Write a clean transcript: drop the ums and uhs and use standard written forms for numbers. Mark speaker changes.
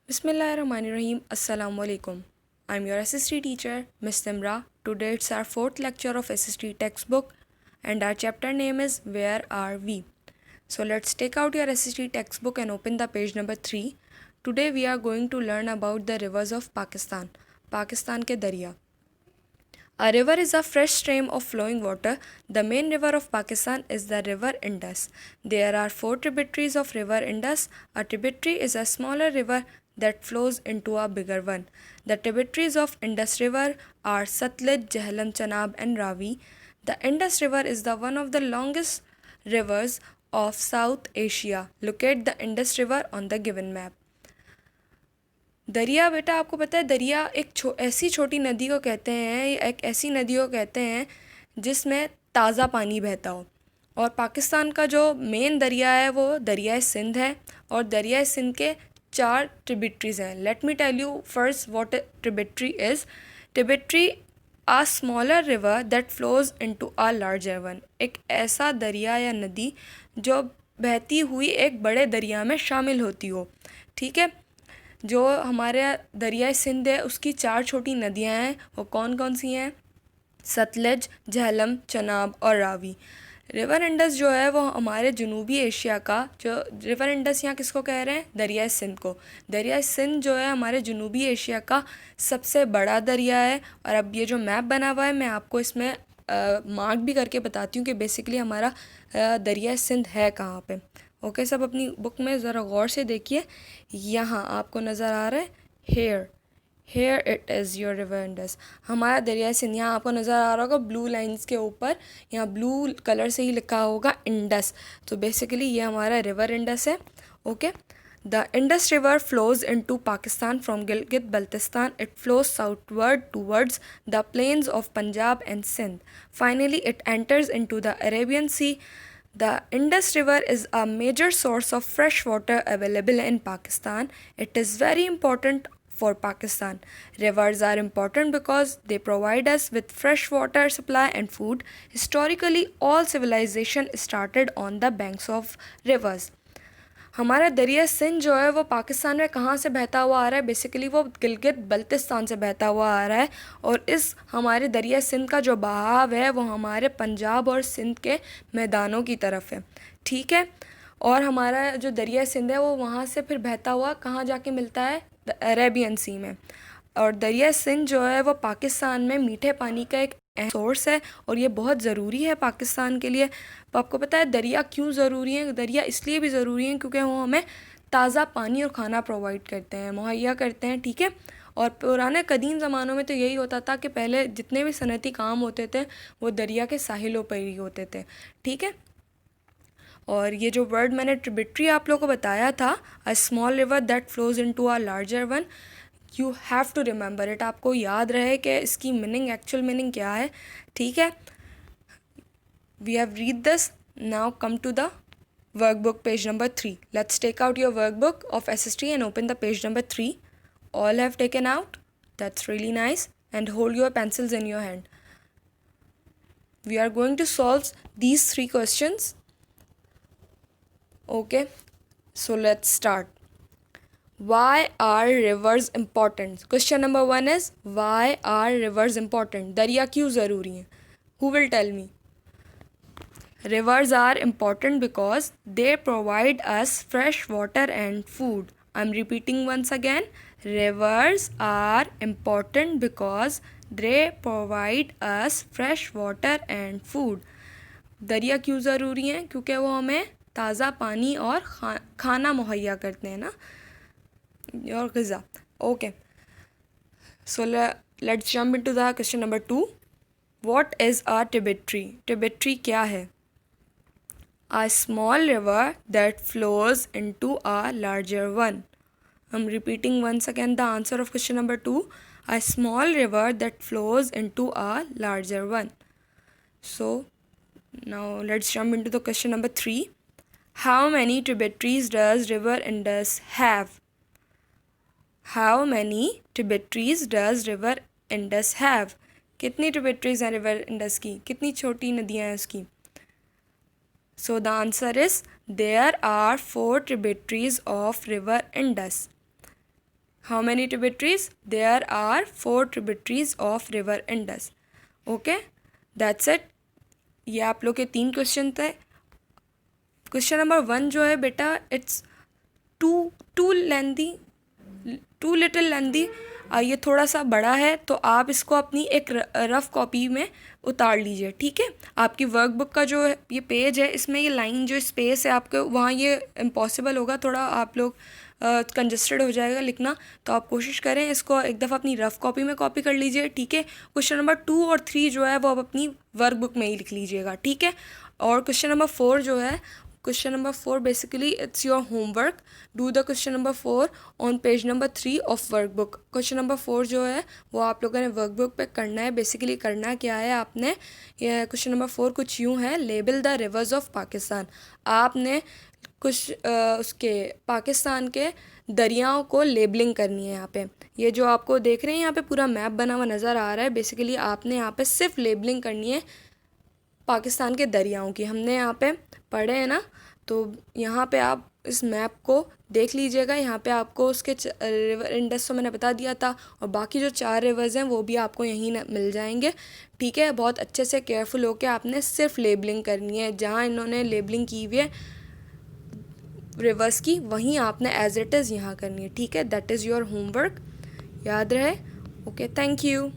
Speaker 1: Bismillahirrahmanirrahim. Assalamu alaikum. I'm your SST teacher, Miss Simra. Today it's our fourth lecture of SST textbook and our chapter name is Where Are We? So let's take out your SST textbook and open the page number 3. Today we are going to learn about the rivers of Pakistan. Pakistan ke darya. A river is a fresh stream of flowing water. The main river of Pakistan is the river Indus. There are 4 tributaries of river Indus. A tributary is a smaller river that flows into a bigger one. The tributaries of Indus River are Satluj, Jhelum, Chenab and Ravi. The Indus River is the one of the longest rivers of South Asia. Locate the Indus River on the given map. दरिया बेटा आपको पता है दरिया एक ऐसी छोटी नदी को कहते हैं, एक ऐसी नदी को कहते हैं जिसमें ताज़ा पानी बहता हो। और पाकिस्तान का जो मेन दरिया है वो दरिया सिंध है और दरिया सिंध के 4 ट्रिब्यूटरीज हैं। Let me tell you first what tributary is. Tributary a smaller river that flows into a larger one. एक ऐसा दरिया या नदी जो बहती हुई एक बड़े दरिया में शामिल होती हो। ठीक है, जो हमारे दरिया सिंध है उसकी 4 छोटी नदियां हैं। वो कौन कौन सी हैं? सतलज, झेलम, चनाब और रावी। रिवर इंडस जो है वो हमारे जनूबी एशिया का, जो रिवर इंडस यहाँ किसको कह रहे हैं? दरिया सिंध को। दरिया सिंध जो है हमारे जनूबी एशिया का सबसे बड़ा दरिया है। और अब ये जो मैप बना हुआ है मैं आपको इसमें मार्क भी करके बताती हूँ कि बेसिकली हमारा दरिया सिंध है कहाँ पे। ओके, सब अपनी बुक में ज़रा गौर से देखिए। यहाँ आपको नज़र आ रहा है here it is your river Indus. हमारा दरिया सिंध यहाँ आपको नज़र आ रहा होगा ब्लू लाइंस के ऊपर, यहाँ ब्लू कलर से ही लिखा होगा इंडस। तो बेसिकली ये हमारा रिवर इंडस है। Okay, the Indus river flows into Pakistan from Gilgit-Baltistan. It flows southward towards the plains of Punjab and Sindh. Finally, it enters into the Arabian Sea. The Indus River is a major source of fresh water available in Pakistan. It is very important for Pakistan. Rivers are important because they provide us with fresh water supply and food. Historically, all civilization started on the banks of rivers. हमारा दरिया सिंध जो है वो पाकिस्तान में कहाँ से बहता हुआ आ रहा है? बेसिकली वो गिलगित बल्तिस्तान से बहता हुआ आ रहा है। और इस हमारे दरिया सिंध का जो बहाव है वो हमारे पंजाब और सिंध के मैदानों की तरफ है। ठीक है, और हमारा जो दरिया सिंध है वो वहाँ से फिर बहता हुआ कहाँ जाके मिलता है? अरेबियन सी में। और दरिया सिंध जो है वो पाकिस्तान में मीठे पानी का एक सोर्स है और ये बहुत ज़रूरी है पाकिस्तान के लिए। तो आपको पता है दरिया क्यों ज़रूरी है? दरिया इसलिए भी ज़रूरी है क्योंकि वो हमें ताज़ा पानी और खाना प्रोवाइड करते हैं, मुहैया करते हैं। ठीक है, और पुराने कदीम ज़मानों में तो यही होता था कि पहले जितने भी सनती काम होते थे वो दरिया के साहिलों पर ही होते थे। ठीक है, और ये जो वर्ड मैंने ट्रिब्यूटरी आप लोगों को बताया था, a small river that flows into a larger one, you have to remember it. आपको याद रहे कि इसकी मीनिंग, एक्चुअल मीनिंग क्या है। ठीक है, we have read this. Now come to the workbook page number 3. Let's take out your workbook of SST and open the page number 3. All have taken out? That's really nice. And hold your pencils in your hand. We are going to solve these 3 questions. Okay, so let's start. Why are rivers important? Question number 1 is why are rivers important? दरिया क्यों ज़रूरी हैं? Who will tell me? Rivers are important because they provide us fresh water and food. I'm repeating once again. Rivers are important because they provide us fresh water and food. दरिया क्यों ज़रूरी हैं? क्योंकि वो हमें ताज़ा पानी और खाना मुहैया करते हैं ना, और ग़िज़ा। Okay, so let's jump into the question number 2. What is a tributary? Tributary क्या है? A small river that flows into a larger one. I'm repeating once again the answer of question number 2. A small river that flows into a larger one. So now let's jump into the question number 3. How many tributaries does river Indus have? How many tributaries does river Indus have? कितनी tributaries हैं river Indus की? कितनी छोटी नदियाँ हैं उसकी? So the answer is there are 4 tributaries of river Indus. How many tributaries? There are 4 tributaries of river Indus. Okay, that's it. ये आप लोग के 3 क्वेश्चन थे। क्वेश्चन नंबर 1 जो है बेटा, it's too lengthy, too little lengthy. ये थोड़ा सा बड़ा है, तो आप इसको अपनी एक रफ़ कॉपी में उतार लीजिए, ठीक है। आपकी वर्कबुक का जो ये पेज है, इसमें ये लाइन जो स्पेस है आपके वहाँ, ये इम्पॉसिबल होगा, थोड़ा आप लोग कंजस्टेड हो जाएगा लिखना। तो आप कोशिश करें इसको एक दफ़ा अपनी रफ़ कॉपी में कॉपी कर लीजिए, ठीक है। क्वेश्चन नंबर 2 और 3 जो है वो आप अपनी वर्कबुक में ही लिख लीजिएगा, ठीक है। और क्वेश्चन नंबर 4 जो है, question number 4 basically it's your homework. Do the question number 4 on page number 3 of workbook. Question number 4 जो है वो आप लोगों ने वर्कबुक पे करना है। बेसिकली करना क्या है आपने, ये क्वेश्चन नंबर 4 कुछ यूँ है, label the reverse of Pakistan. आपने कुछ उसके पाकिस्तान के दरियाओं को लेबलिंग करनी है यहाँ पे। ये जो आपको देख रहे हैं यहाँ पे पूरा मैप बना हुआ नज़र आ रहा है, बेसिकली आपने यहाँ पे सिर्फ लेबलिंग करनी है पाकिस्तान के दरियाओं की। हमने यहाँ पे पढ़े हैं ना, तो यहाँ पे आप इस मैप को देख लीजिएगा। यहाँ पे आपको उसके रिवर इंडस तो मैंने बता दिया था, और बाकी जो 4 रिवर्स हैं वो भी आपको यहीं मिल जाएंगे, ठीक है। बहुत अच्छे से केयरफुल होकर आपने सिर्फ लेबलिंग करनी है। जहाँ इन्होंने लेबलिंग की हुई है रिवर्स की, वहीं आपने एज इट इज़ यहाँ करनी है, ठीक है। दैट इज़ योर होमवर्क, याद रहे। Okay, thank you.